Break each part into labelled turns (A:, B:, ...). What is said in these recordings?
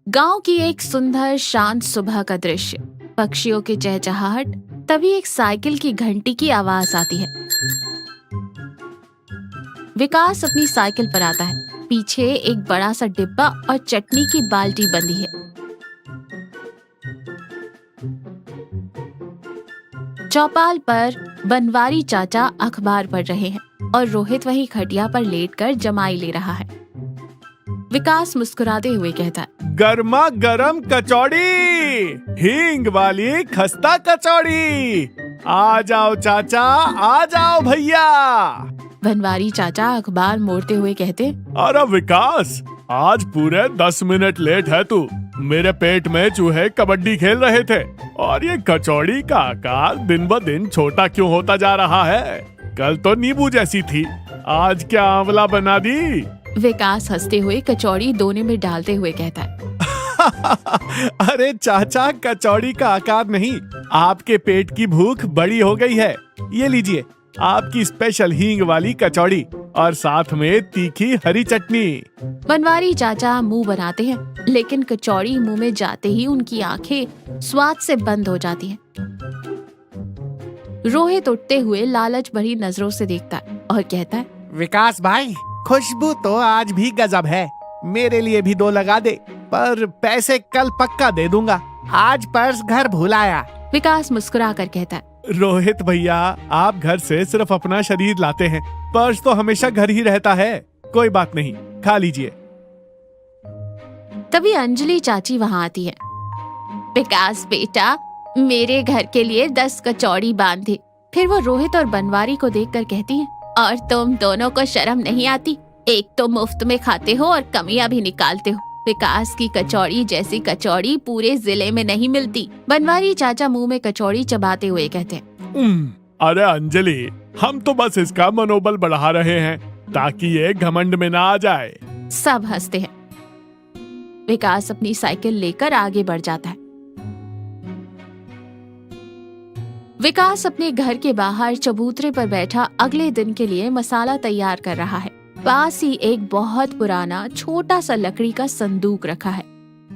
A: गांव की एक सुंदर शांत सुबह का दृश्य, पक्षियों की चहचहाहट। तभी एक साइकिल की घंटी की आवाज आती है। विकास अपनी साइकिल पर आता है। पीछे एक बड़ा सा डिब्बा और चटनी की बाल्टी बंधी है। चौपाल पर बनवारी चाचा अखबार पढ़ रहे हैं और रोहित वहीं खटिया पर लेटकर जमाई ले रहा है। विकास मुस्कुराते हुए कहता है,
B: गर्मा गर्म कचौड़ी, हींग वाली खस्ता कचौड़ी। आ जाओ चाचा, आ जाओ भैया।
A: बनवारी चाचा अखबार मोड़ते हुए कहते,
B: अरे विकास, आज पूरे 10 मिनट लेट है तू। मेरे पेट में चूहे कबड्डी खेल रहे थे और ये कचौड़ी का आकार दिन ब दिन छोटा क्यों होता जा रहा है। कल तो नींबू जैसी थी, आज क्या आंवला बना दी।
A: विकास हंसते हुए कचौड़ी दोने में डालते हुए कहता है,
B: अरे चाचा, कचौड़ी का आकार नहीं, आपके पेट की भूख बड़ी हो गई है। ये लीजिए आपकी स्पेशल हींग वाली कचौड़ी और साथ में तीखी हरी चटनी।
A: बनवारी चाचा मुंह बनाते हैं, लेकिन कचौड़ी मुंह में जाते ही उनकी आंखें स्वाद से बंद हो जाती हैं। रोहित उठते हुए लालच भरी नजरों से देखता है और कहता है,
B: विकास भाई, खुशबू तो आज भी गजब है। मेरे लिए भी 2 लगा दे, पर पैसे कल पक्का दे दूंगा। आज पर्स घर भूल आया।
A: विकास मुस्कुरा कर कहता है,
B: रोहित भैया, आप घर से सिर्फ अपना शरीर लाते हैं, पर्स तो हमेशा घर ही रहता है। कोई बात नहीं, खा लीजिए।
A: तभी अंजलि चाची वहाँ आती है। विकास बेटा, मेरे घर के लिए 10 कचौड़ी बांधे। फिर वो रोहित और बनवारी को देखकर कहती है, और तुम दोनों को शर्म नहीं आती? एक तो मुफ्त में खाते हो और कमियां भी निकालते हो। विकास की कचौड़ी जैसी कचौड़ी पूरे जिले में नहीं मिलती। बनवारी चाचा मुंह में कचौड़ी चबाते हुए कहते हैं,
B: अरे अंजलि, हम तो बस इसका मनोबल बढ़ा रहे हैं ताकि ये घमंड में ना आ जाए।
A: सब हंसते हैं। विकास अपनी साइकिल लेकर आगे बढ़ जाता है। विकास अपने घर के बाहर चबूतरे पर बैठा अगले दिन के लिए मसाला तैयार कर रहा है। पास ही एक बहुत पुराना छोटा सा लकड़ी का संदूक रखा है।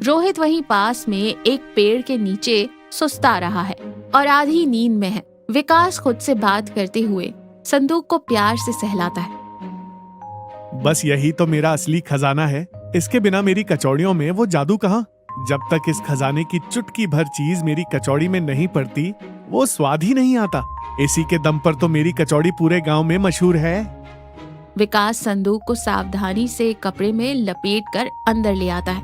A: रोहित वहीं पास में एक पेड़ के नीचे सुस्ता रहा है और आधी नींद में है। विकास खुद से बात करते हुए संदूक को प्यार से सहलाता है।
B: बस यही तो मेरा असली खजाना है। इसके बिना मेरी कचौड़ियों में वो जादू कहाँ। जब तक इस खजाने की चुटकी भर चीज मेरी कचौड़ी में नहीं पड़ती, वो स्वाद ही नहीं आता। इसी के दम पर तो मेरी कचौड़ी पूरे गांव में मशहूर है।
A: विकास संदूक को सावधानी से कपड़े में लपेटकर अंदर ले आता है।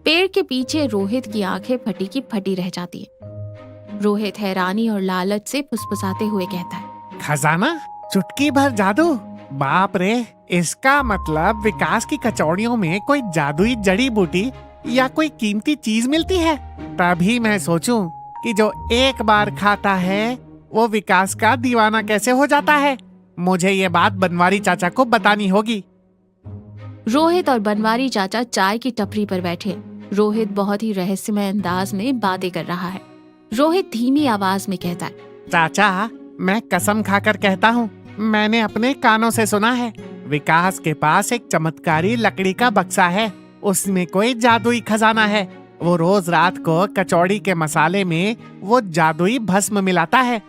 A: पेड़ के पीछे रोहित की आंखें फटी की फटी रह जाती है। रोहित हैरानी और लालच से फुसफुसाते हुए कहता है,
C: खजाना, चुटकी भर जादू। बाप रे, इसका मतलब विकास की कचौड़ियों में कोई जादुई जड़ी बूटी या कोई कीमती चीज मिलती है। तभी मैं सोचूं कि जो एक बार खाता है वो विकास का दीवाना कैसे हो जाता है। मुझे ये बात बनवारी चाचा को बतानी होगी।
A: रोहित और बनवारी चाचा चाय की टपरी पर बैठे। रोहित बहुत ही रहस्यमय अंदाज में बातें कर रहा है। रोहित धीमी आवाज में कहता है,
C: चाचा, मैं कसम खाकर कहता हूँ, मैंने अपने कानों से सुना है। विकास के पास एक चमत्कारी लकड़ी का बक्सा है, उसमें कोई जादुई खजाना है। वो रोज रात को कचौड़ी के मसाले में वो जादुई भस्म मिलाता है।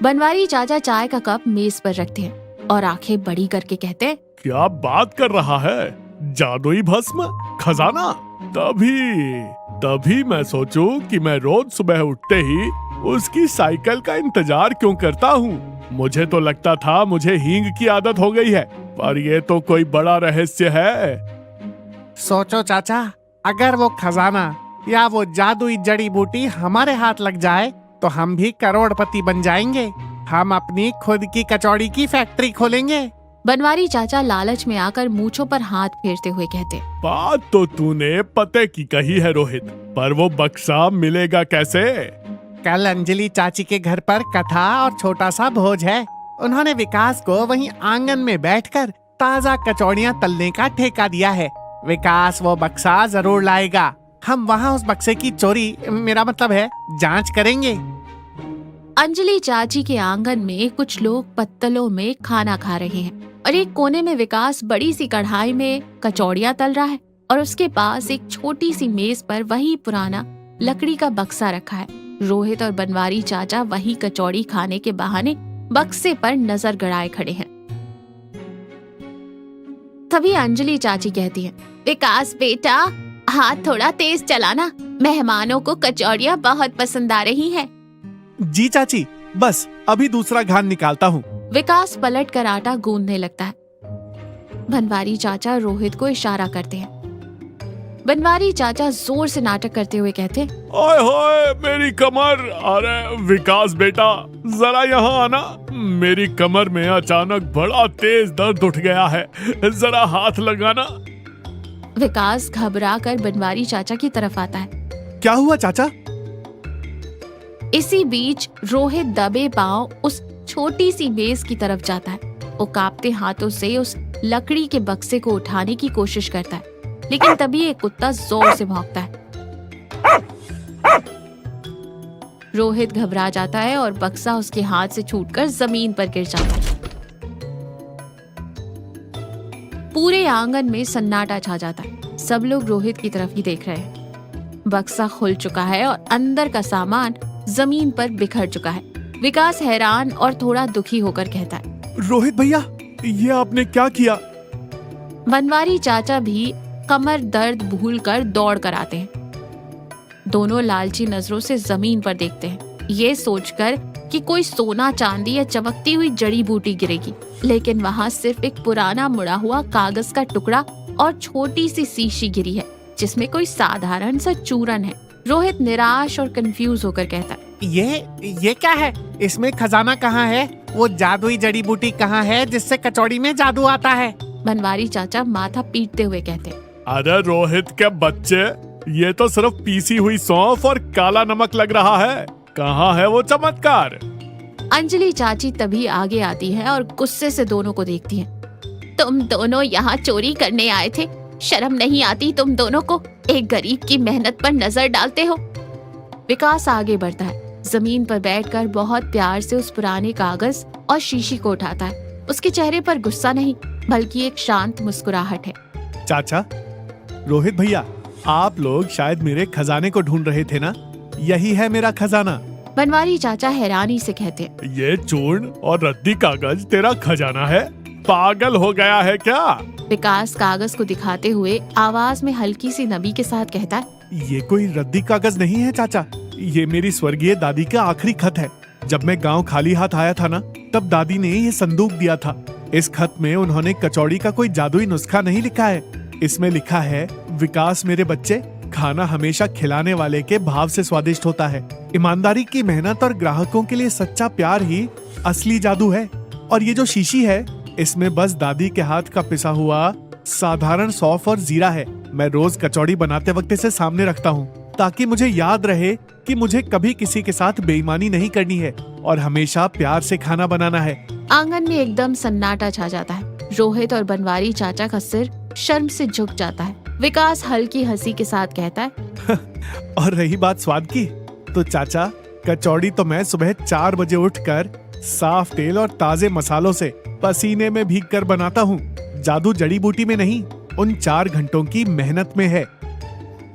A: बनवारी चाचा चाय का कप मेज पर रखते हैं और आंखें बड़ी करके कहते हैं,
B: क्या बात कर रहा है? जादुई भस्म, खजाना। तभी मैं सोचूं कि मैं रोज सुबह उठते ही उसकी साइकिल का इंतजार क्यों करता हूँ। मुझे तो लगता था मुझे हींग की आदत हो गई है, पर ये तो कोई बड़ा रहस्य है।
C: सोचो चाचा, अगर वो खजाना या वो जादुई जड़ी बूटी हमारे हाथ लग जाए तो हम भी करोड़पति बन जाएंगे। हम अपनी खुद की कचौड़ी की फैक्ट्री खोलेंगे।
A: बनवारी चाचा लालच में आकर मूंछों पर हाथ फेरते हुए कहते,
B: बात तो तूने पते की कही है रोहित, पर वो बक्सा मिलेगा कैसे?
C: कल अंजलि चाची के घर पर कथा और छोटा सा भोज है। उन्होंने विकास को वहीं आंगन में बैठकर ताजा कचौड़ियाँ तलने का ठेका दिया है। विकास वो बक्सा जरूर लाएगा। हम वहाँ उस बक्से की चोरी, मेरा मतलब है जांच करेंगे।
A: अंजलि चाची के आंगन में कुछ लोग पत्तलों में खाना खा रहे हैं और एक कोने में विकास बड़ी सी कढ़ाई में कचौड़ियाँ तल रहा है। और उसके पास एक छोटी सी मेज पर वही पुराना लकड़ी का बक्सा रखा है। रोहित और बनवारी चाचा वही कचौड़ी खाने के बहाने बक्से पर नजर गड़ाए खड़े हैं। तभी अंजलि चाची कहती है, विकास बेटा, हाथ थोड़ा तेज चलाना, मेहमानों को कचौड़ियाँ बहुत पसंद आ रही हैं।
C: जी चाची, बस अभी दूसरा घान निकालता हूँ।
A: विकास पलट कर आटा गूंदने लगता है। बनवारी चाचा रोहित को इशारा करते हैं। बनवारी चाचा जोर से नाटक करते हुए कहते,
B: ओए होए मेरी कमर। अरे विकास बेटा, जरा यहाँ आना। मेरी कमर में अचानक बड़ा तेज दर्द उठ गया है, जरा हाथ लगाना।
A: विकास घबरा कर बनवारी चाचा की तरफ आता है।
C: क्या हुआ चाचा?
A: इसी बीच रोहित दबे पांव उस छोटी सी मेज की तरफ जाता है। वो कांपते हाथों से उस लकड़ी के बक्से को उठाने की कोशिश करता है, लेकिन तभी एक कुत्ता जोर से भौंकता है। रोहित घबरा जाता है और बक्सा उसके हाथ से छूटकर जमीन पर गिर जाता है। पूरे आंगन में सन्नाटा छा जाता है। सब लोग रोहित की तरफ ही देख रहे हैं। बक्सा खुल चुका है और अंदर का सामान जमीन पर बिखर चुका है। विकास हैरान और थोड़ा दुखी होकर कहता है,
B: रोहित भैया, ये आपने क्या किया?
A: बनवारी चाचा भी कमर दर्द भूलकर दौड़ कर आते हैं। दोनों लालची नजरों से जमीन पर देखते हैं, ये सोचकर कि कोई सोना चांदी या चमकती हुई जड़ी बूटी गिरेगी, लेकिन वहाँ सिर्फ एक पुराना मुड़ा हुआ कागज का टुकड़ा और छोटी सी शीशी गिरी है, जिसमें कोई साधारण सा चूरन है। रोहित निराश और कंफ्यूज होकर कहता है,
C: ये क्या है? इसमें खजाना कहाँ है? वो जादुई जड़ी बूटी कहाँ है जिससे कचौड़ी में जादू आता है?
A: बनवारी चाचा माथा पीटते हुए कहते हैं,
B: अरे रोहित के बच्चे, ये तो सिर्फ पीसी हुई सौंफ और काला नमक लग रहा है। कहाँ है वो चमत्कार?
A: अंजलि चाची तभी आगे आती है और गुस्से से दोनों को देखती है। तुम दोनों यहाँ चोरी करने आए थे? शर्म नहीं आती तुम दोनों को? एक गरीब की मेहनत पर नजर डालते हो। विकास आगे बढ़ता है, जमीन पर बैठकर बहुत प्यार से उस पुराने कागज और शीशी को उठाता है। उसके चेहरे पर गुस्सा नहीं, बल्कि एक शांत मुस्कुराहट है।
C: चाचा, रोहित भैया, आप लोग शायद मेरे खजाने को ढूंढ रहे थे ना? यही है मेरा खजाना।
A: बनवारी चाचा हैरानी से कहते हैं,
B: ये चूर्ण और रद्दी कागज तेरा खजाना है? पागल हो गया है क्या?
A: विकास कागज को दिखाते हुए आवाज में हल्की सी नमी के साथ कहता है,
C: ये कोई रद्दी कागज नहीं है चाचा, ये मेरी स्वर्गीय दादी का आखिरी खत है। जब मैं गांव खाली हाथ आया था ना, तब दादी ने ये संदूक दिया था। इस खत में उन्होंने कचौड़ी का कोई जादुई नुस्खा नहीं लिखा है। इसमें लिखा है, विकास मेरे बच्चे, खाना हमेशा खिलाने वाले के भाव से स्वादिष्ट होता है। ईमानदारी की मेहनत और ग्राहकों के लिए सच्चा प्यार ही असली जादू है। और ये जो शीशी है, इसमें बस दादी के हाथ का पिसा हुआ साधारण सौंफ और जीरा है। मैं रोज कचौड़ी बनाते वक्त इसे सामने रखता हूँ, ताकि मुझे याद रहे कि मुझे कभी किसी के साथ बेईमानी नहीं करनी है और हमेशा प्यार से खाना बनाना है।
A: आंगन में एकदम सन्नाटा छा जाता है। रोहित और बनवारी चाचा का सिर शर्म से झुक जाता है। विकास हल्की हंसी के साथ कहता है,
C: और रही बात स्वाद की, तो चाचा, कचौड़ी तो मैं सुबह 4 बजे उठकर साफ तेल और ताजे मसालों से पसीने में भीग कर बनाता हूँ। जादू जड़ी बूटी में नहीं, उन 4 घंटों की मेहनत में है।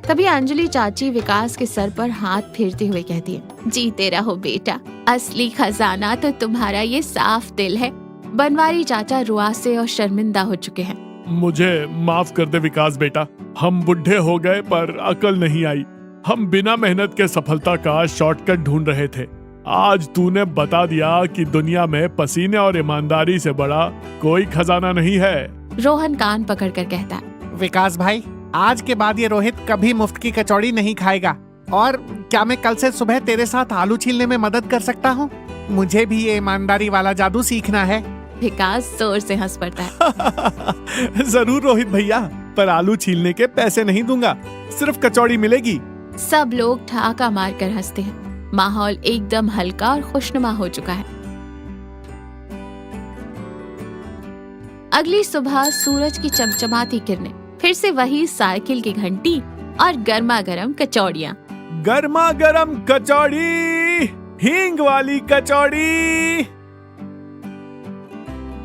A: तभी अंजलि चाची विकास के सर पर हाथ फेरते हुए कहती है, जीते रहो बेटा, असली खजाना तो तुम्हारा ये साफ दिल है। बनवारी चाचा रुआसे और शर्मिंदा हो चुके हैं।
B: मुझे माफ कर दे विकास बेटा, हम बुढ़े हो गए पर अकल नहीं आई। हम बिना मेहनत के सफलता का शॉर्टकट ढूंढ रहे थे। आज तूने बता दिया कि दुनिया में पसीने और ईमानदारी से बड़ा कोई खजाना नहीं है।
A: रोहन कान पकड़कर कहता है,
C: विकास भाई, आज के बाद ये रोहित कभी मुफ्त की कचौड़ी नहीं खाएगा। और क्या मैं कल से सुबह तेरे साथ आलू छीलने में मदद कर सकता हूँ? मुझे भी ये ईमानदारी वाला जादू सीखना है।
A: विकास जोर से हंस पड़ता है।
C: जरूर रोहित भैया, पर आलू छीलने के पैसे नहीं दूंगा, सिर्फ कचौड़ी मिलेगी।
A: सब लोग ठहाका मारकर हंसते हैं। माहौल एकदम हल्का और खुशनुमा हो चुका है। अगली सुबह सूरज की चमचमाती किरणें, फिर से वही साइकिल की घंटी और गर्मा गर्म कचौड़ियाँ।
B: गर्मा गर्म कचौड़ी, हींग वाली कचौड़ी।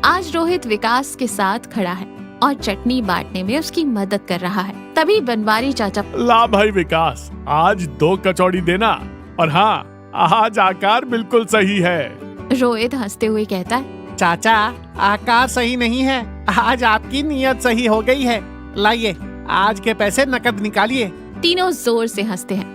A: आज रोहित विकास के साथ खड़ा है। और चटनी बांटने में उसकी मदद कर रहा है। तभी बनवारी चाचा
B: ला भाई विकास, आज 2 कचौड़ी देना। और हाँ, आज आकार बिल्कुल सही है।
A: रोहित हंसते हुए कहता है,
C: चाचा, आकार सही नहीं है, आज आपकी नीयत सही हो गई है। लाइए, आज के पैसे नकद निकालिए।
A: तीनों जोर से हंसते हैं।